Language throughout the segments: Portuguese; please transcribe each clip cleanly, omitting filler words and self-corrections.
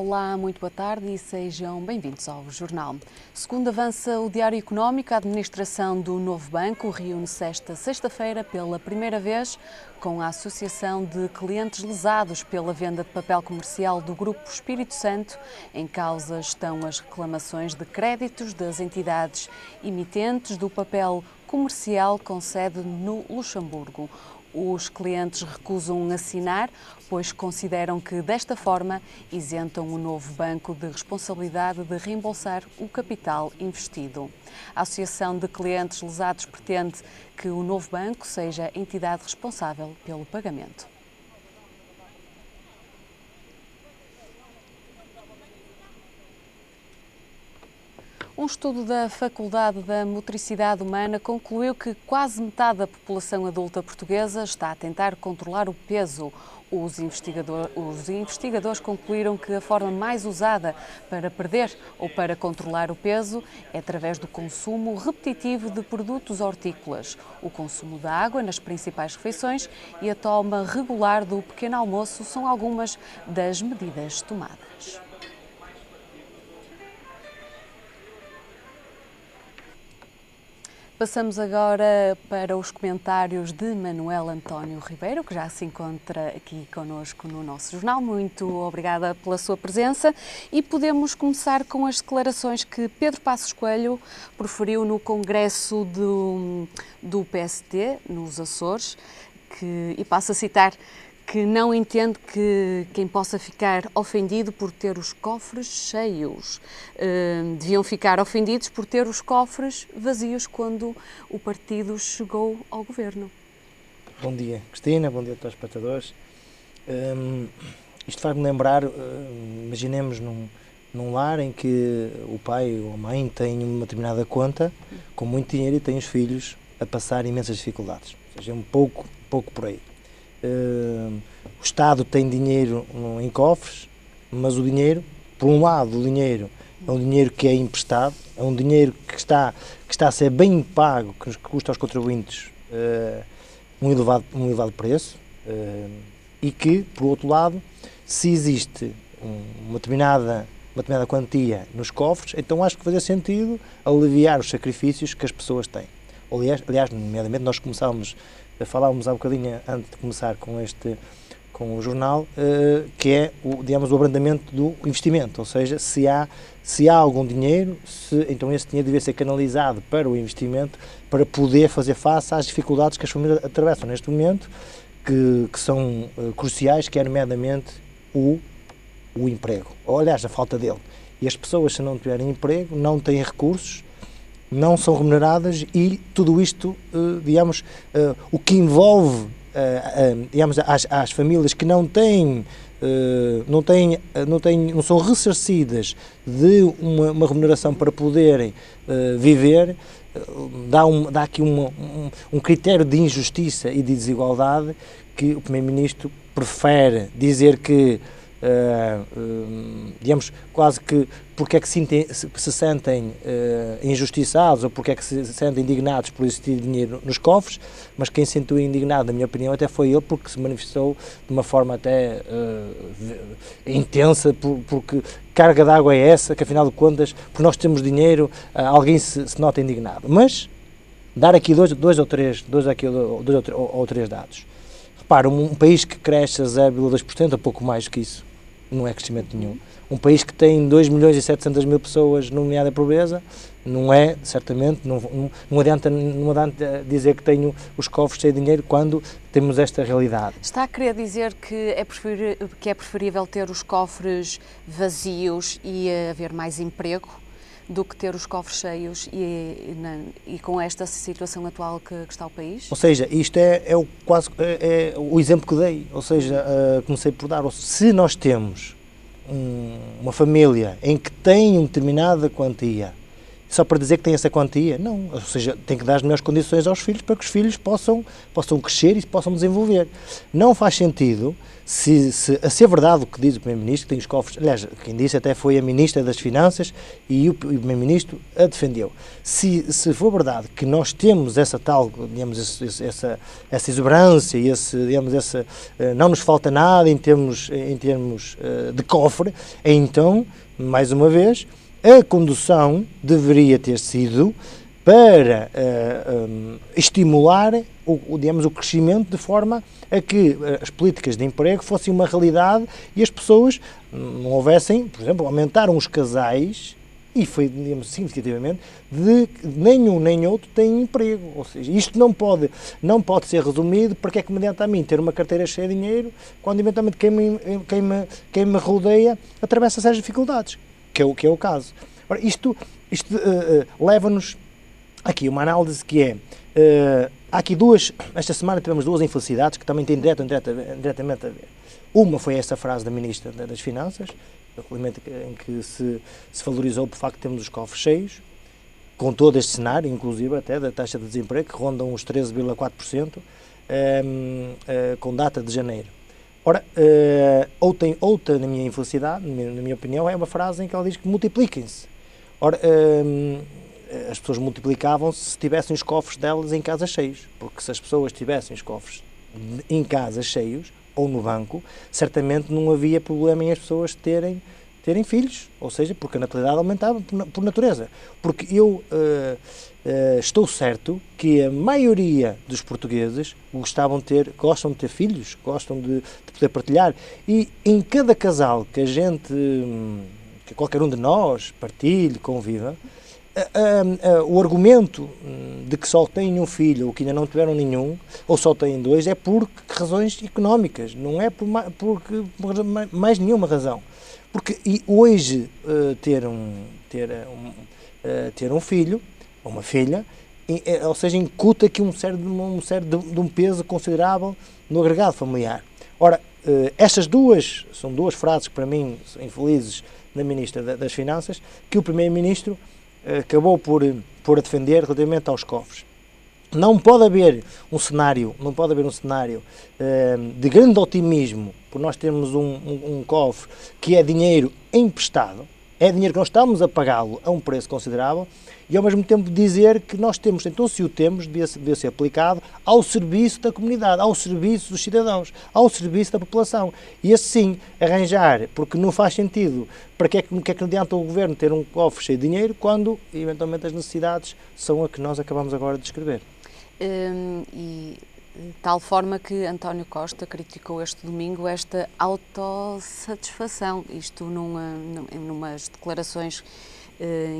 Olá, muito boa tarde e sejam bem-vindos ao Jornal. Segundo avança o Diário Económico, a administração do novo banco reúne-se esta sexta-feira pela primeira vez com a Associação de Clientes Lesados pela venda de papel comercial do Grupo Espírito Santo. Em causa estão as reclamações de créditos das entidades emitentes do papel comercial com sede no Luxemburgo. Os clientes recusam assinar, pois consideram que, desta forma, isentam o novo banco de responsabilidade de reembolsar o capital investido. A Associação de Clientes Lesados pretende que o novo banco seja a entidade responsável pelo pagamento. Um estudo da Faculdade da Motricidade Humana concluiu que quase metade da população adulta portuguesa está a tentar controlar o peso. Os investigadores concluíram que a forma mais usada para perder ou para controlar o peso é através do consumo repetitivo de produtos hortícolas, o consumo de água nas principais refeições e a toma regular do pequeno almoço são algumas das medidas tomadas. Passamos agora para os comentários de Manuel António Ribeiro, que já se encontra aqui connosco no nosso jornal. Muito obrigada pela sua presença e podemos começar com as declarações que Pedro Passos Coelho proferiu no congresso do PST, nos Açores, e passo a citar, que não entende que quem possa ficar ofendido por ter os cofres cheios. Deviam ficar ofendidos por ter os cofres vazios quando o partido chegou ao governo. Bom dia, Cristina, bom dia a todos os espectadores. Isto faz-me lembrar, imaginemos num lar em que o pai ou a mãe têm uma determinada conta com muito dinheiro e têm os filhos a passar imensas dificuldades. Ou seja, é um pouco por aí. O Estado tem dinheiro em cofres, mas o dinheiro, por um lado, o dinheiro é um dinheiro que é emprestado, é um dinheiro que está a ser bem pago, que custa aos contribuintes um elevado preço, e que, por outro lado, se existe uma determinada quantia nos cofres, então acho que fazia sentido aliviar os sacrifícios que as pessoas têm. Aliás, nomeadamente, nós falávamos há bocadinho antes de começar com o jornal, que é o abrandamento do investimento, ou seja, se há algum dinheiro, então esse dinheiro devia ser canalizado para o investimento para poder fazer face às dificuldades que as famílias atravessam neste momento, que são cruciais, que é nomeadamente o emprego, ou aliás, a falta dele. E as pessoas, se não tiverem emprego, não têm recursos, não são remuneradas e tudo isto, o que envolve, as famílias que não são ressarcidas de uma remuneração para poderem viver, dá aqui um critério de injustiça e de desigualdade que o Primeiro-Ministro prefere dizer que quase que porque é que se sentem injustiçados ou porque é que se sentem indignados por existir dinheiro nos cofres, mas quem se sentiu indignado, na minha opinião, até foi ele, porque se manifestou de uma forma até intensa, porque carga de água é essa, que afinal de contas, porque nós temos dinheiro, alguém se nota indignado. Mas, dar aqui dois ou três dados. Repara, um país que cresce a 0,2%, a pouco mais que isso, não é crescimento nenhum. Um país que tem 2.700.000 pessoas nomeadas à pobreza, não é, certamente, não adianta dizer que tenho os cofres cheios de dinheiro quando temos esta realidade. Está a querer dizer que é preferível ter os cofres vazios e haver mais emprego do que ter os cofres cheios e com esta situação atual que está o país? Ou seja, isto é o exemplo que dei, ou seja, comecei por dar, se nós temos uma família em que tem uma determinada quantia só para dizer que tem essa quantia. Não, ou seja, tem que dar as melhores condições aos filhos para que os filhos possam crescer e se possam desenvolver. Não faz sentido, se é verdade o que diz o Primeiro-Ministro, que tem os cofres, aliás, quem disse até foi a Ministra das Finanças e o Primeiro-Ministro a defendeu. Se for verdade que nós temos essa tal, digamos, essa exuberância e não nos falta nada em termos de cofre, então, mais uma vez, a condução deveria ter sido para estimular o crescimento de forma a que as políticas de emprego fossem uma realidade e as pessoas não houvessem, por exemplo, aumentaram os casais e foi, digamos, significativamente, de nenhum nem outro tem emprego. Ou seja, isto não pode ser resumido para que é que me adianta a mim ter uma carteira cheia de dinheiro quando eventualmente quem me rodeia atravessa sérias dificuldades. Que é o caso. Ora, isto leva-nos aqui uma análise que é, há aqui esta semana tivemos duas infelicidades que também têm diretamente a ver. Uma foi essa frase da Ministra das Finanças, em que se valorizou por facto de termos os cofres cheios, com todo este cenário, inclusive até da taxa de desemprego, que rondam os 13,4%, com data de janeiro. Ora, outra, na minha infelicidade, na minha opinião, é uma frase em que ela diz que multipliquem-se. Ora, as pessoas multiplicavam-se se tivessem os cofres delas em casa cheios, porque se as pessoas tivessem os cofres em casa cheios, ou no banco, certamente não havia problema em as pessoas terem filhos, ou seja, porque a natalidade aumentava por natureza. Porque eu estou certo que a maioria dos portugueses gostam de ter filhos, gostam de poder partilhar, e em cada casal que qualquer um de nós partilhe, conviva, o argumento de que só têm um filho ou que ainda não tiveram nenhum, ou só têm dois, é por razões económicas, não é por mais nenhuma razão. Porque hoje ter um filho ou uma filha, ou seja, incuta aqui um peso considerável no agregado familiar. Ora, estas são duas frases que para mim são infelizes da Ministra das Finanças, que o Primeiro-Ministro acabou por defender relativamente aos cofres. Não pode haver um cenário de grande otimismo por nós termos um cofre que é dinheiro emprestado, é dinheiro que nós estamos a pagá-lo a um preço considerável, e ao mesmo tempo dizer que nós temos, então se o temos, devia ser aplicado ao serviço da comunidade, ao serviço dos cidadãos, ao serviço da população. E assim, arranjar, porque não faz sentido, para que é que adianta o Governo ter um cofre cheio de dinheiro quando, eventualmente, as necessidades são a que nós acabamos agora de descrever. Tal forma que António Costa criticou este domingo esta autossatisfação, isto numas declarações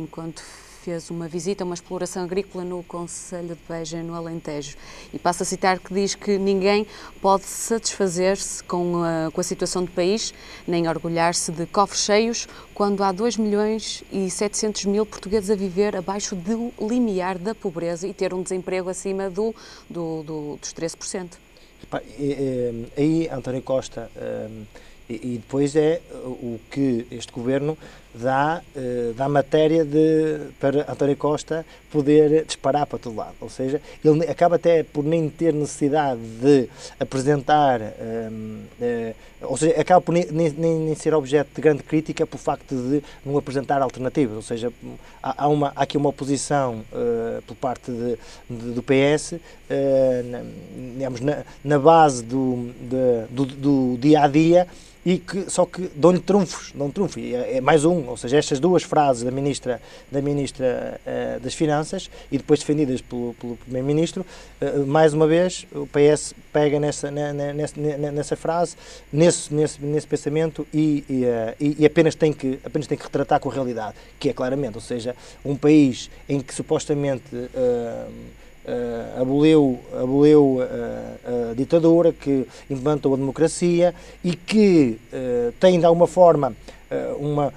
enquanto fez uma visita a uma exploração agrícola no concelho de Beja, no Alentejo. E passo a citar que diz que ninguém pode satisfazer-se com a situação do país, nem orgulhar-se de cofres cheios, quando há 2.700.000 portugueses a viver abaixo do limiar da pobreza e ter um desemprego acima dos 13%. Aí, António Costa, e depois é o que este Governo dá matéria para António Costa poder disparar para todo lado. Ou seja, ele acaba até por nem ter necessidade de apresentar, ou seja, acaba por nem ser objeto de grande crítica por facto de não apresentar alternativas. Ou seja, há aqui uma oposição por parte do PS, digamos, na base do dia-a-dia, só que dão-lhe trunfos, é mais ou seja, estas duas frases da Ministra das Finanças e depois defendidas pelo Primeiro-Ministro, mais uma vez o PS pega nessa frase, nesse pensamento e apenas tem que retratar com a realidade, que é claramente, ou seja, um país em que supostamente aboliu a ditadura, que implantou a democracia e que tem de alguma forma uma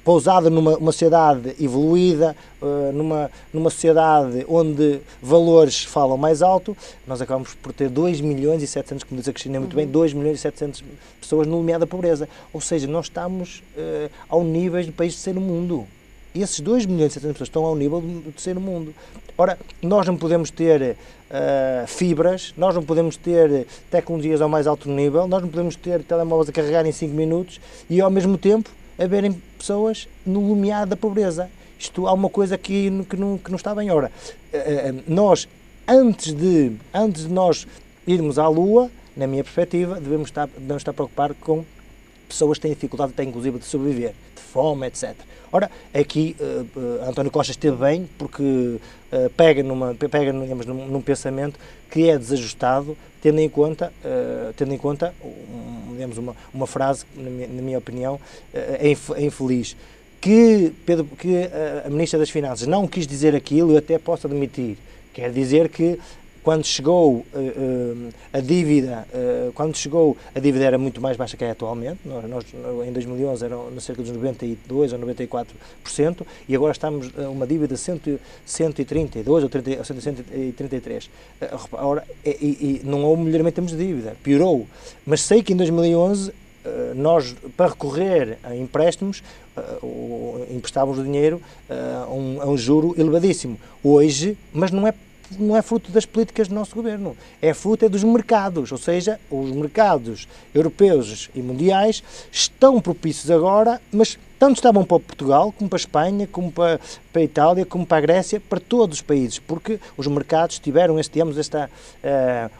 pousada numa sociedade evoluída, numa sociedade onde valores falam mais alto. Nós acabamos por ter 2.700.000, como diz a Cristina muito bem, 2.700.000 pessoas no limiar da pobreza. Ou seja, nós estamos ao nível do país terceiro mundo. esses 2 milhões e 700 pessoas estão ao nível do terceiro mundo. Ora, nós não podemos ter fibras, nós não podemos ter tecnologias ao mais alto nível, nós não podemos ter telemóveis a carregar em 5 minutos e, ao mesmo tempo, haverem pessoas no limiar da pobreza. Isto há uma coisa aqui que não está bem. Ora, nós, antes de nós irmos à Lua, na minha perspectiva, devemos estar preocupados com pessoas que têm dificuldade até inclusive de sobreviver, de fome, etc. Ora, aqui António Costa esteve bem porque pega digamos, num pensamento que é desajustado, tendo em conta digamos, uma frase, na minha opinião, é infeliz, que a Ministra das Finanças não quis dizer aquilo, eu até posso admitir. Quer dizer que quando chegou a dívida era muito mais baixa que é atualmente. Nós em 2011 eram cerca dos 92% ou 94% e agora estamos a uma dívida de 132% ou 133%. Ora, e não houve melhoramento em termos de dívida, piorou. Mas sei que em 2011 nós, para recorrer a empréstimos, emprestávamos o dinheiro a um juro elevadíssimo. Hoje, mas não é fruto das políticas do nosso governo, é fruto dos mercados, ou seja, os mercados europeus e mundiais estão propícios agora, mas tanto estavam para Portugal, como para a Espanha, como para a Itália, como para a Grécia, para todos os países, porque os mercados tiveram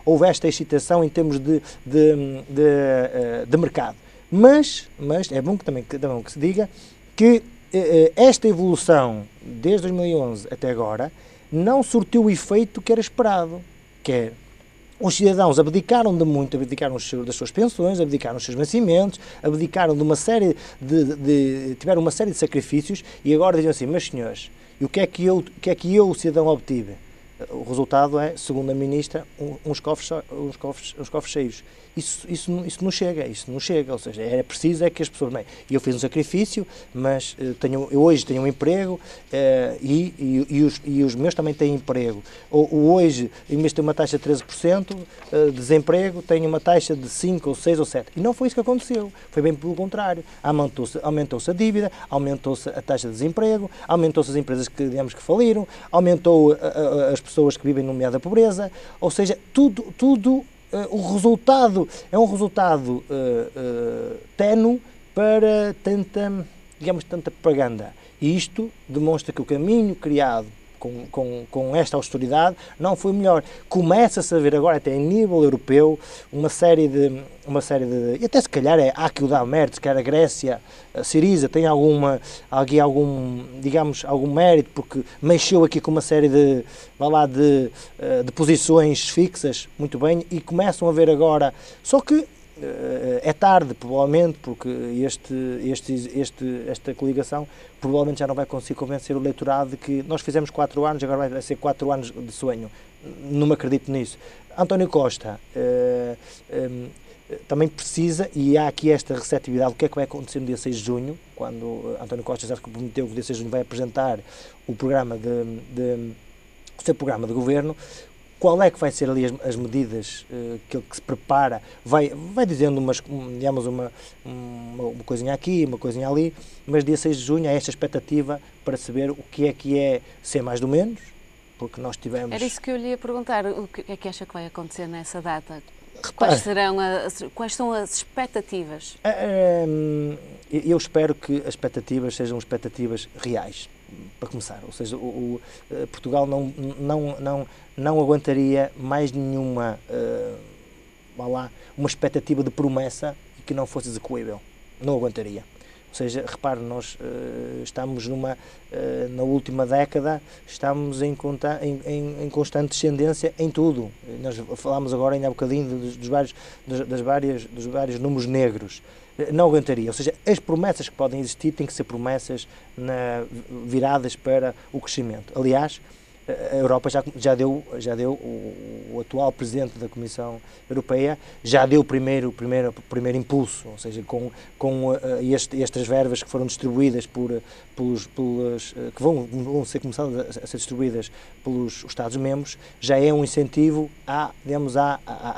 houve esta excitação em termos de mercado. Mas é bom que também que se diga que esta evolução, desde 2011 até agora, não surtiu o efeito que era esperado, que é os cidadãos abdicaram das suas pensões, abdicaram dos seus vencimentos, abdicaram de uma série tiveram uma série de sacrifícios e agora dizem assim, meus senhores, e o que é que eu, o cidadão, obtive? O resultado é, segundo a Ministra, uns cofres cheios. Isso não chega, ou seja, é preciso que as pessoas... Bem, eu fiz um sacrifício, mas eu hoje tenho um emprego e os meus também têm emprego. Hoje, em vez de ter uma taxa de 13% de desemprego, tenho uma taxa de 5 ou 6 ou 7. E não foi isso que aconteceu, foi bem pelo contrário. Aumentou-se a dívida, aumentou-se a taxa de desemprego, aumentou-se as empresas que faliram, aumentou as pessoas que vivem no meio da pobreza, ou seja, tudo o resultado é um resultado ténue para tanta propaganda. E isto demonstra que o caminho criado com esta austeridade não foi melhor. Começa-se a ver agora, até em nível europeu, uma série de e até se calhar há que o dar mérito, quer a Grécia, a Siriza tem algum mérito, porque mexeu aqui com uma série de posições fixas, muito bem, e começam a ver agora, só que é tarde, provavelmente, porque esta coligação provavelmente já não vai conseguir convencer o eleitorado de que nós fizemos 4 anos, agora vai ser 4 anos de sonho. Não me acredito nisso. António Costa também precisa, e há aqui esta receptividade, o que é que vai acontecer no dia 6 de junho, quando António Costa já prometeu que no dia 6 de junho vai apresentar o seu programa de governo. Qual é que vai ser ali as medidas que ele se prepara? Vai dizendo uma coisinha aqui, uma coisinha ali, mas dia 6 de junho há esta expectativa para saber o que é ser mais do menos, porque nós tivemos... Era isso que eu lhe ia perguntar, o que é que acha que vai acontecer nessa data? Repare, Quais são as expectativas? Eu espero que as expectativas sejam expectativas reais, para começar. Ou seja, Portugal não aguentaria mais nenhuma uma expectativa de promessa que não fosse execuível. Não aguentaria. Ou seja, repare, nós estamos na última década, estamos em constante descendência em tudo. Nós falámos agora ainda há bocadinho dos vários números negros. Não aguentaria. Ou seja, as promessas que podem existir têm que ser promessas viradas para o crescimento. Aliás, a Europa já deu o atual Presidente da Comissão Europeia já deu o primeiro impulso, ou seja, com estas verbas que foram distribuídas que vão ser começadas a ser distribuídas pelos Estados-membros, já é um incentivo à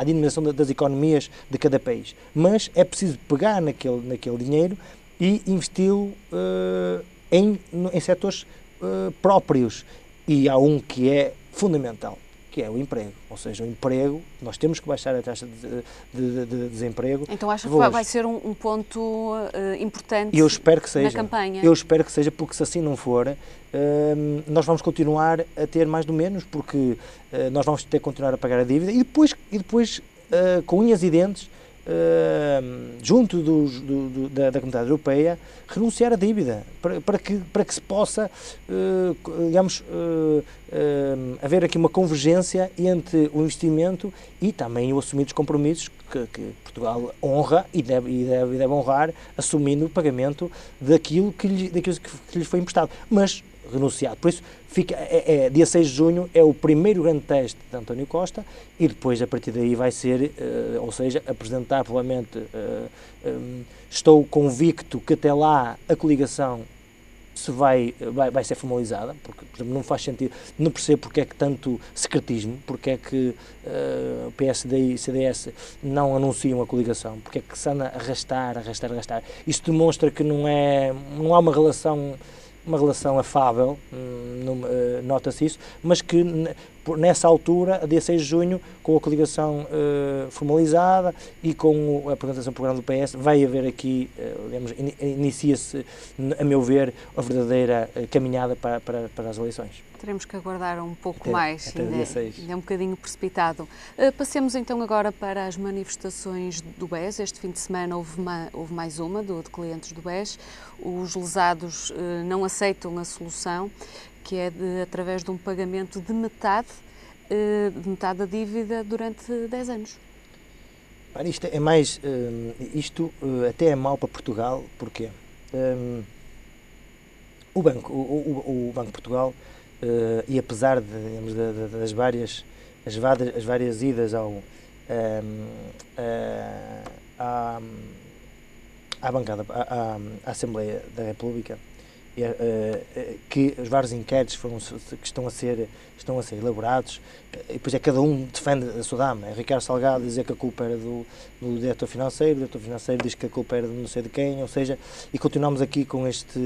dinamização das economias de cada país. Mas é preciso pegar naquele dinheiro e investi-lo em setores próprios. E há um que é fundamental, que é o emprego. Ou seja, o emprego, nós temos que baixar a taxa de desemprego. Então acha que vai ser um ponto importante eu espero que seja, na campanha? Eu espero que seja, porque se assim não for, nós vamos continuar a ter mais do menos, porque nós vamos ter que continuar a pagar a dívida e depois com unhas e dentes, junto da Comunidade Europeia, renunciar à dívida, para que se possa, digamos, haver aqui uma convergência entre o investimento e também o assumir os compromissos que Portugal honra e deve honrar, assumindo o pagamento daquilo que lhe foi emprestado. Mas renunciado. Por isso, dia 6 de junho é o primeiro grande teste de António Costa e depois, a partir daí, vai ser, ou seja, apresentar, provavelmente, estou convicto que até lá a coligação vai ser formalizada, porque, por exemplo, não faz sentido, não percebo porque é que tanto secretismo, porque é que o PSD e o CDS não anunciam a coligação, porque é que se anda a arrastar. Isso demonstra que não há uma relação afável, nota-se isso, mas que nessa altura, a dia 6 de junho, com a coligação formalizada e com a apresentação do programa do PS, vai haver aqui, digamos, inicia-se, a meu ver, a verdadeira caminhada para as eleições. Teremos que aguardar um pouco mais, até dia 6. Ainda é um bocadinho precipitado. Passemos então agora para as manifestações do BES. Este fim de semana houve mais uma de clientes do BES. Os lesados não aceitam a solução, que é através de um pagamento de metade da dívida durante 10 anos. Isto é mais, até é mau para Portugal, porque o Banco de Portugal, e apesar das várias idas à bancada, à Assembleia da República, que os vários inquéritos que estão a ser elaborados, e depois cada um defende a sua dama. Ricardo Salgado dizer que a culpa era do diretor financeiro, o diretor financeiro diz que a culpa era de não sei de quem, ou seja, e continuamos aqui com isto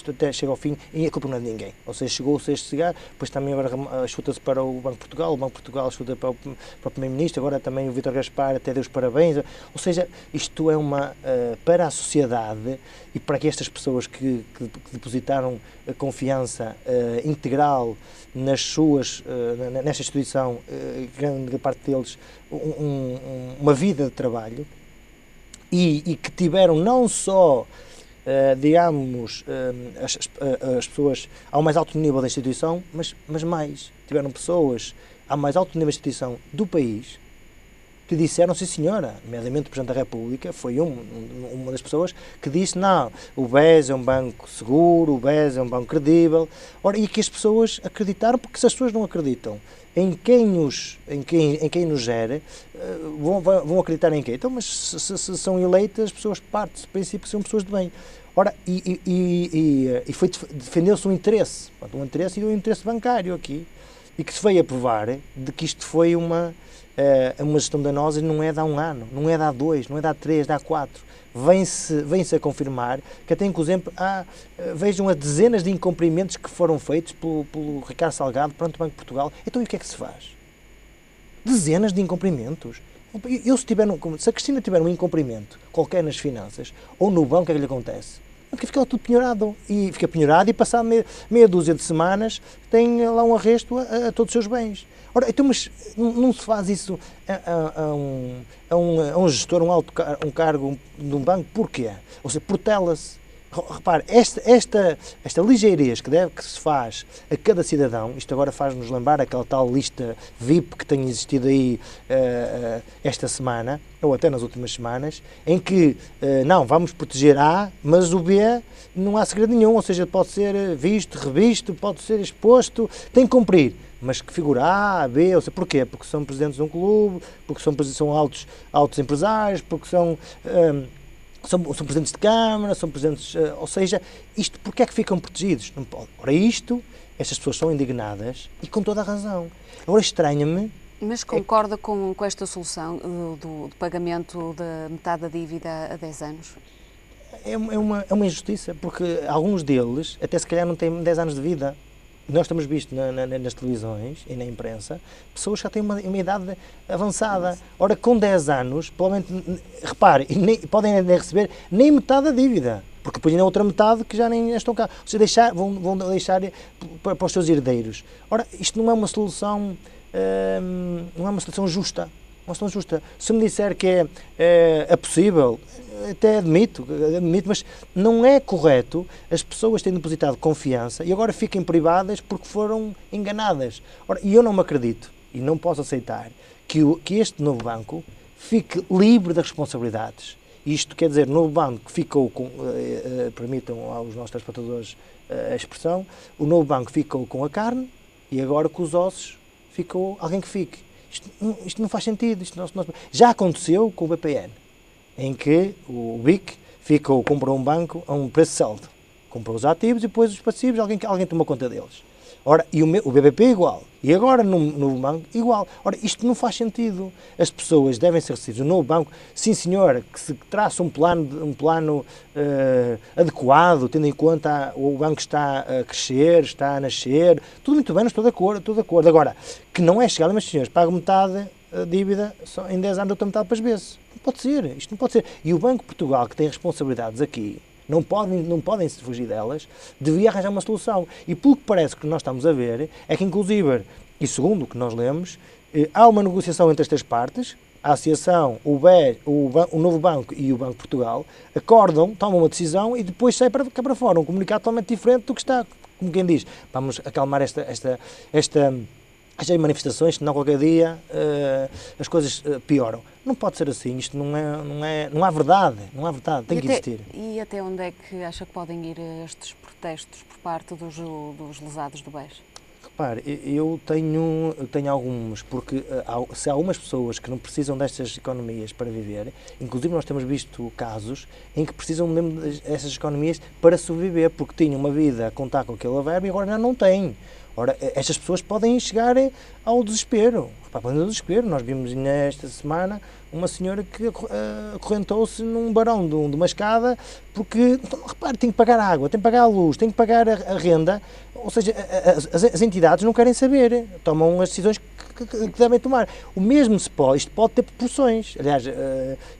até chega ao fim e a culpa não é de ninguém. Ou seja, chegou-se a este cigarro, depois também agora chuta-se para o Banco de Portugal chuta para o Primeiro-Ministro, agora também o Vítor Gaspar até deu os parabéns. Ou seja, isto é para a sociedade e para que estas pessoas que depositaram a confiança integral nesta instituição, grande parte deles, uma vida de trabalho, e que tiveram não só, digamos, as pessoas ao mais alto nível da instituição, mas mais, tiveram pessoas ao mais alto nível da instituição do país, que disseram, sim senhora, nomeadamente o Presidente da República foi uma das pessoas que disse, não, o BES é um banco seguro, o BES é um banco credível. Ora, e que as pessoas acreditaram, porque se as pessoas não acreditam em quem nos gera, vão acreditar em quem? Então, mas se são eleitas, as pessoas partem do princípio que são pessoas de bem. Ora, defendeu-se um interesse bancário aqui, e que se veio a provar de que isto foi uma gestão danosa, não é de há um ano, não é de há 2, não é de há 3, de há 4. Vem-se a confirmar que até, inclusive, vejam as dezenas de incumprimentos que foram feitos pelo Ricardo Salgado perante o Banco de Portugal. Então, e o que é que se faz? Dezenas de incumprimentos. Se a Cristina tiver um incumprimento qualquer nas finanças ou no banco, o que é que lhe acontece? Porque fica tudo penhorado. E fica penhorado e, passado meia dúzia de semanas, tem lá um arresto a todos os seus bens. Ora, então, mas não se faz isso a um gestor, um cargo de um banco? Porquê? Ou seja, protela-se. Repare, esta ligeirez que se faz a cada cidadão, isto agora faz-nos lembrar aquela tal lista VIP que tem existido aí esta semana, ou até nas últimas semanas, em que, não, vamos proteger A, mas o B não há segredo nenhum, ou seja, pode ser visto, revisto, pode ser exposto, tem que cumprir. Mas que figura A, B, ou seja, porquê? Porque são presidentes de um clube, porque são altos empresários, porque são presidentes de Câmara, são presidentes... ou seja, isto, porque é que ficam protegidos? Não pode. Ora, estas pessoas são indignadas e com toda a razão. Agora, estranha-me... Mas concorda com esta solução do pagamento da metade da dívida a 10 anos? é uma injustiça, porque alguns deles, até se calhar não têm 10 anos de vida. Nós temos visto nas televisões e na imprensa pessoas que já têm uma idade avançada. Ora, com 10 anos, provavelmente, repare, podem nem receber nem metade da dívida, porque depois ainda há outra metade que já nem estão cá. Ou seja, vão deixar para os seus herdeiros. Ora, isto não é uma solução, não é uma solução justa. Uma solução justa. Se me disser que é possível, até admito, mas não é correto as pessoas terem depositado confiança e agora fiquem privadas porque foram enganadas. Ora, e eu não me acredito e não posso aceitar que este novo banco fique livre das responsabilidades. Isto quer dizer, o novo banco ficou com, permitam aos nossos telespectadores a expressão, o novo banco ficou com a carne e agora com os ossos ficou alguém que fique. Isto não faz sentido. Já aconteceu com o BPN, em que o BIC comprou um banco a um preço saldo. Comprou os ativos e depois os passivos, alguém tomou conta deles. Ora, e o BBP é igual. E agora no banco, igual. Ora, isto não faz sentido. As pessoas devem ser recebidas. O novo banco, sim senhor, que se traça um plano adequado, tendo em conta o banco está a crescer, está a nascer, tudo muito bem, não estou de acordo. Agora, que não é chegar, mas senhores, pago metade a dívida, só em 10 anos outra metade para as vezes. Não pode ser, isto não pode ser. E o Banco de Portugal, que tem responsabilidades aqui, não podem se fugir delas, devia arranjar uma solução. E pelo que parece que nós estamos a ver, é que inclusive, e segundo o que nós lemos, há uma negociação entre as três partes, a Associação, o BES, o Novo Banco e o Banco de Portugal, acordam, tomam uma decisão e depois sai para fora, um comunicado totalmente diferente do que está, como quem diz, vamos acalmar estas manifestações, senão qualquer dia as coisas pioram. Não pode ser assim, isto não há verdade, tem que existir. E até onde é que acha que podem ir estes protestos por parte dos lesados do BES? Repare, eu tenho alguns, porque se há algumas pessoas que não precisam destas economias para viver, inclusive nós temos visto casos em que precisam mesmo dessas economias para sobreviver, porque tinham uma vida a contar com aquele verbo e agora já não têm. Ora, estas pessoas podem chegar ao desespero. Podem ao desespero. Nós vimos nesta semana uma senhora que acorrentou-se num barão de uma escada porque, repare, tem que pagar a água, tem que pagar a luz, tem que pagar a renda. Ou seja, as entidades não querem saber, tomam as decisões que devem tomar. O mesmo isto pode ter proporções. Aliás,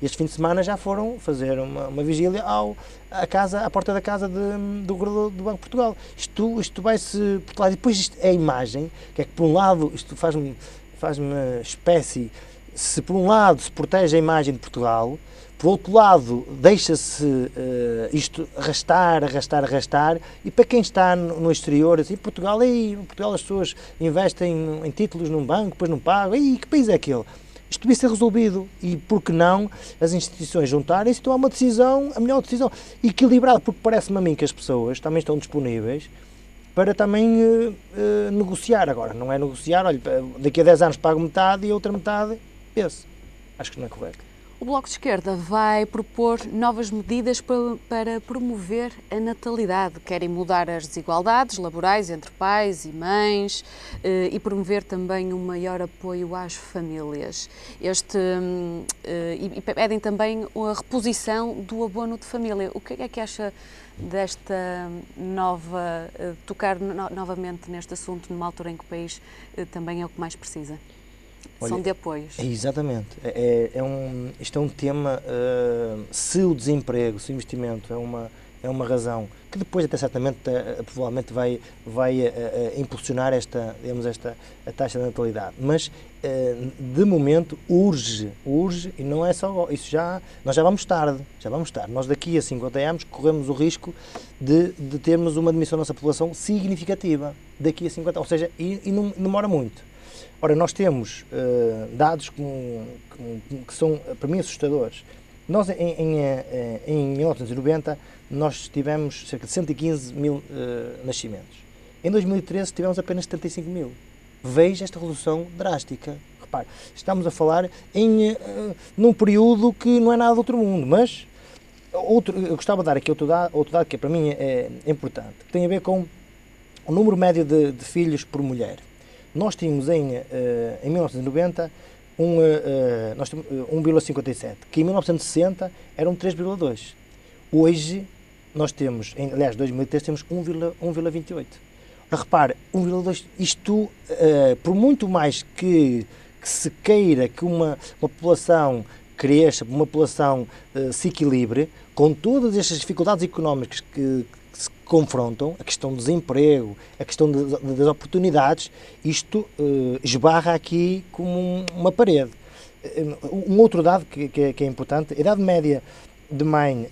este fim de semana já foram fazer uma vigília à porta da casa do governador do Banco de Portugal. Isto vai-se por lá. Depois isto é a imagem, que é que por um lado isto faz-me espécie, se por um lado se protege a imagem de Portugal, por outro lado deixa-se isto arrastar, e para quem está no exterior, assim, Portugal as pessoas investem em títulos num banco, depois não pagam, que país é aquele? Isto devia ser resolvido e, por que não, as instituições juntarem-se e tomar uma decisão, a melhor decisão, equilibrada, porque parece-me a mim que as pessoas também estão disponíveis para também negociar. Agora, não é negociar, olha, daqui a 10 anos pago metade e a outra metade, acho que não é correto. O Bloco de Esquerda vai propor novas medidas para promover a natalidade. Querem mudar as desigualdades laborais entre pais e mães e promover também um maior apoio às famílias. E pedem também a reposição do abono de família. O que é que acha desta tocar novamente neste assunto numa altura em que o país também é o que mais precisa? São de apoios. Exatamente. Isto é um tema, se o desemprego, se o investimento é uma razão que depois até certamente, provavelmente vai impulsionar a taxa de natalidade. Mas, de momento, urge, e não é só isso, nós já vamos tarde. Nós daqui a 50 anos corremos o risco de termos uma diminuição da nossa população significativa, daqui a 50 anos, ou seja, e não demora muito. Ora, nós temos dados que são, para mim, assustadores. Nós, em 1990, nós tivemos cerca de 115 mil nascimentos. Em 2013, tivemos apenas 75 mil. Veja esta redução drástica. Repare, estamos a falar num período que não é nada do outro mundo, mas eu gostava de dar aqui outro dado que para mim é importante, que tem a ver com o número médio de filhos por mulher. Nós tínhamos em 1990 1,57, que em 1960 eram 3,2. Hoje, nós temos, aliás, em 2003 temos 1,28. Repare, 1,2, isto, por muito mais que se queira que uma população cresça, uma população se equilibre, com todas estas dificuldades económicas que se confrontam, a questão do desemprego, a questão das oportunidades, isto esbarra aqui como uma parede. Um outro dado que é importante, a idade média de mãe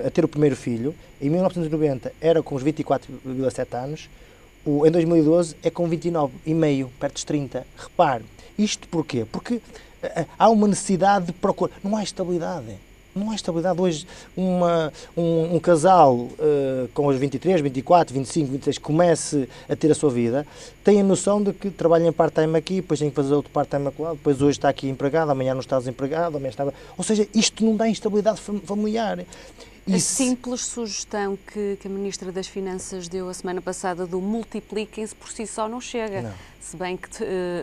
a ter o primeiro filho, em 1990 era com os 24,7 anos, em 2012 é com 29,5, perto dos 30. Repare, isto porquê? Porque há uma necessidade de procurar, não há estabilidade. Não há estabilidade. Hoje, um casal com os 23, 24, 25, 26 comece a ter a sua vida, tem a noção de que trabalha em part-time aqui, depois tem que fazer outro part-time acolá, depois hoje está aqui empregado, amanhã não está desempregado, amanhã está... Ou seja, isto não dá instabilidade familiar. A simples sugestão que a Ministra das Finanças deu a semana passada do multipliquem-se por si só não chega. Não. Se bem que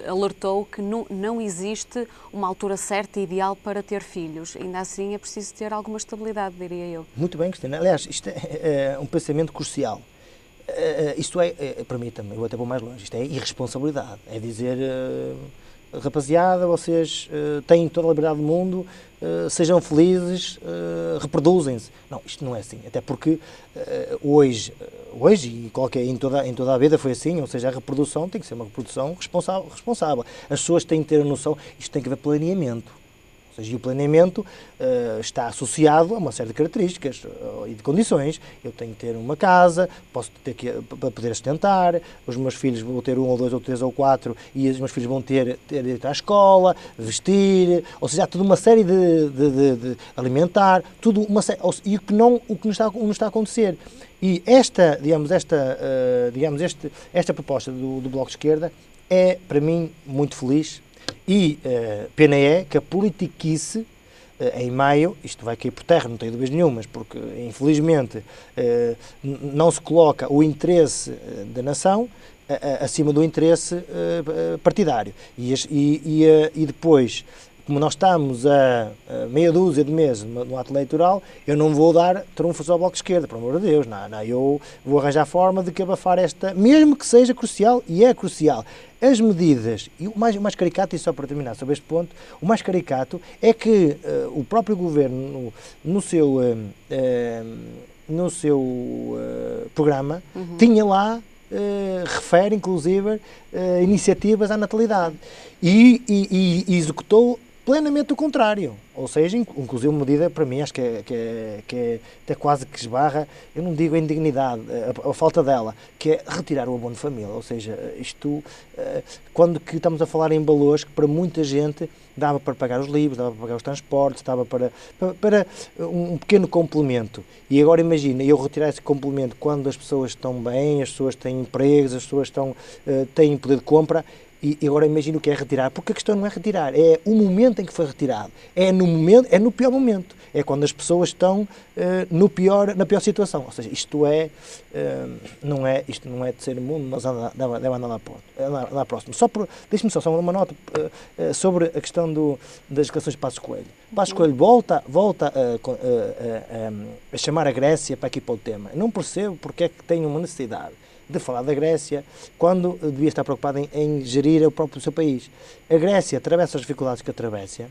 alertou que não existe uma altura certa e ideal para ter filhos. Ainda assim é preciso ter alguma estabilidade, diria eu. Muito bem, Cristina. Aliás, isto é um pensamento crucial. Isto para mim também, eu até vou mais longe, isto é irresponsabilidade. É dizer... rapaziada, vocês têm toda a liberdade do mundo, sejam felizes, reproduzem-se. Não, isto não é assim, até porque hoje e em toda a vida foi assim, ou seja, a reprodução tem que ser uma reprodução responsável. As pessoas têm que ter a noção, isto tem que haver planeamento. Ou seja, e o planeamento está associado a uma série de características e de condições. Eu tenho que ter uma casa, posso ter para poder sustentar, os meus filhos vão ter 1 ou 2 ou 3 ou 4 e os meus filhos vão ter direito à escola, vestir, ou seja, há toda uma série de alimentar, tudo uma série, e o que não está a acontecer. E esta proposta do Bloco de Esquerda é, para mim, muito feliz. E pena é que a politiquice, em maio, isto vai cair por terra, não tenho dúvidas nenhumas, porque infelizmente não se coloca o interesse da nação acima do interesse partidário. E depois, como nós estamos a meia dúzia de meses no ato eleitoral, eu não vou dar trunfos ao Bloco de Esquerda, por amor de Deus, não, eu vou arranjar forma de que abafar esta, mesmo que seja crucial, e é crucial. As medidas, e o mais caricato, e só para terminar sobre este ponto, o mais caricato é que o próprio Governo, no seu programa, tinha lá, refere inclusive iniciativas à natalidade e executou plenamente o contrário, ou seja, inclusive uma medida para mim acho que é até quase que esbarra, eu não digo a indignidade, a falta dela, que é retirar o abono de família, ou seja, isto quando que estamos a falar em valores que para muita gente dava para pagar os livros, dava para pagar os transportes, dava para um pequeno complemento. E agora imagina, eu retirar esse complemento quando as pessoas estão bem, as pessoas têm empregos, as pessoas têm poder de compra. E agora imagino o que é retirar, porque a questão não é retirar, é o momento em que foi retirado, é no pior momento, é quando as pessoas estão na pior situação, ou seja, isto não é de ser mundo, mas deve andar lá próximo. Deixe-me só uma nota sobre a questão das declarações de Passos Coelho. Passos Coelho volta a chamar a Grécia para aqui para o tema. Eu não percebo porque é que tem uma necessidade de falar da Grécia, quando devia estar preocupado em gerir o próprio seu país. A Grécia atravessa as dificuldades que atravessa.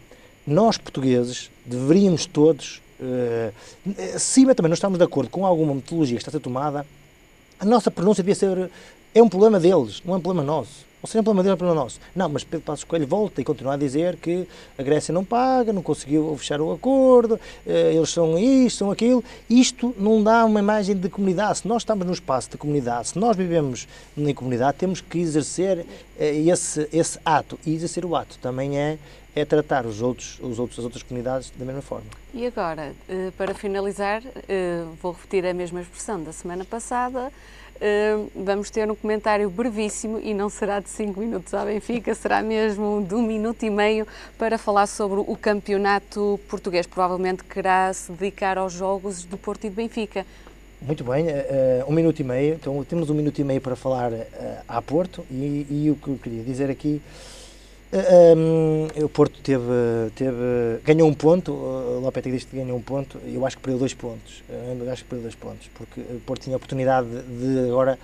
Nós, portugueses, deveríamos todos, se também não estamos de acordo com alguma metodologia que está a ser tomada, a nossa pronúncia devia ser, é um problema deles, não é um problema nosso. Ou seja, é um problema dele, é um problema nosso. Não, mas Pedro Passos Coelho volta e continua a dizer que a Grécia não paga, não conseguiu fechar o acordo, eles são isto, são aquilo. Isto não dá uma imagem de comunidade. Se nós estamos num espaço de comunidade, se nós vivemos na comunidade, temos que exercer esse ato. E exercer o ato também é tratar as outras comunidades da mesma forma. E agora, para finalizar, vou repetir a mesma expressão da semana passada. Vamos ter um comentário brevíssimo e não será de 5 minutos à Benfica, será mesmo de 1 minuto e meio para falar sobre o campeonato português. Provavelmente querá se dedicar aos jogos do Porto e de Benfica. Muito bem, 1 minuto e meio, então temos 1 minuto e meio para falar a Porto e o que eu queria dizer aqui O Porto ganhou um ponto, o Lopetegui disse que ganhou um ponto, e eu acho que perdeu 2 pontos. Eu acho que perdeu 2 pontos, porque o Porto tinha a oportunidade de agora,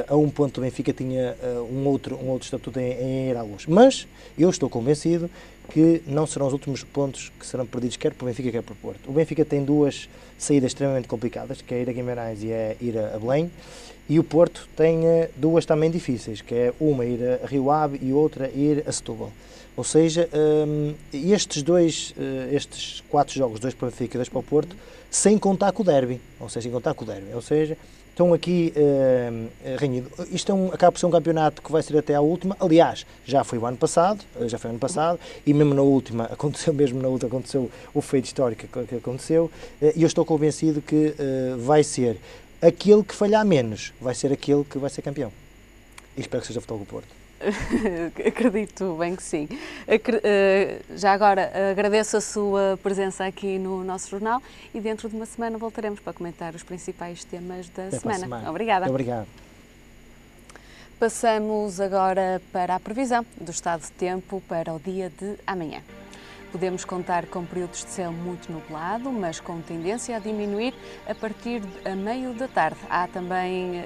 a um ponto do Benfica, tinha um outro estatuto em ir à luz. Mas eu estou convencido que não serão os últimos pontos que serão perdidos, quer para o Benfica, quer para o Porto. O Benfica tem 2 saídas extremamente complicadas, que é ir a Guimarães e é ir a Belém. E o Porto tem 2 também difíceis, que é uma ir a Rio Ave e outra ir a Setúbal. Ou seja, estes 4 jogos, 2 para o Benfica e 2 para o Porto, sem contar com o derby. Ou seja, estão aqui renhidos. Isto acaba por ser um campeonato que vai ser até à última. Aliás, já foi o ano passado, e mesmo na última aconteceu o feito histórico que aconteceu, e eu estou convencido que vai ser aquele que falhar menos, vai ser aquele que vai ser campeão. E espero que seja o Futebol do Porto. Acredito bem que sim. Já agora agradeço a sua presença aqui no nosso jornal e dentro de uma semana voltaremos para comentar os principais temas da semana. Obrigada. Muito obrigado. Passamos agora para a previsão do estado de tempo para o dia de amanhã. Podemos contar com períodos de céu muito nublado, mas com tendência a diminuir a partir de meio da tarde. Há também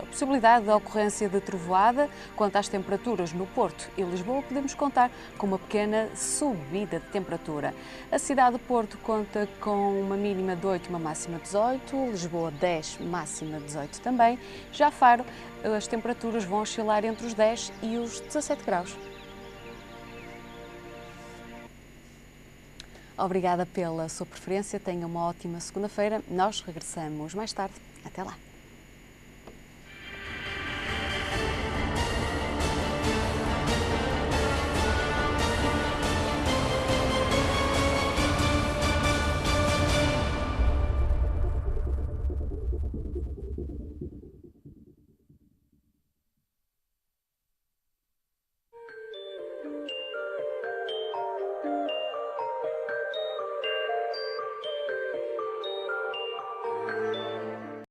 a possibilidade da ocorrência de trovoada. Quanto às temperaturas no Porto e Lisboa, podemos contar com uma pequena subida de temperatura. A cidade de Porto conta com uma mínima de 8, uma máxima de 18, Lisboa 10, máxima de 18 também. Já Faro, as temperaturas vão oscilar entre os 10 e os 17 graus. Obrigada pela sua preferência, tenha uma ótima segunda-feira. Nós regressamos mais tarde. Até lá.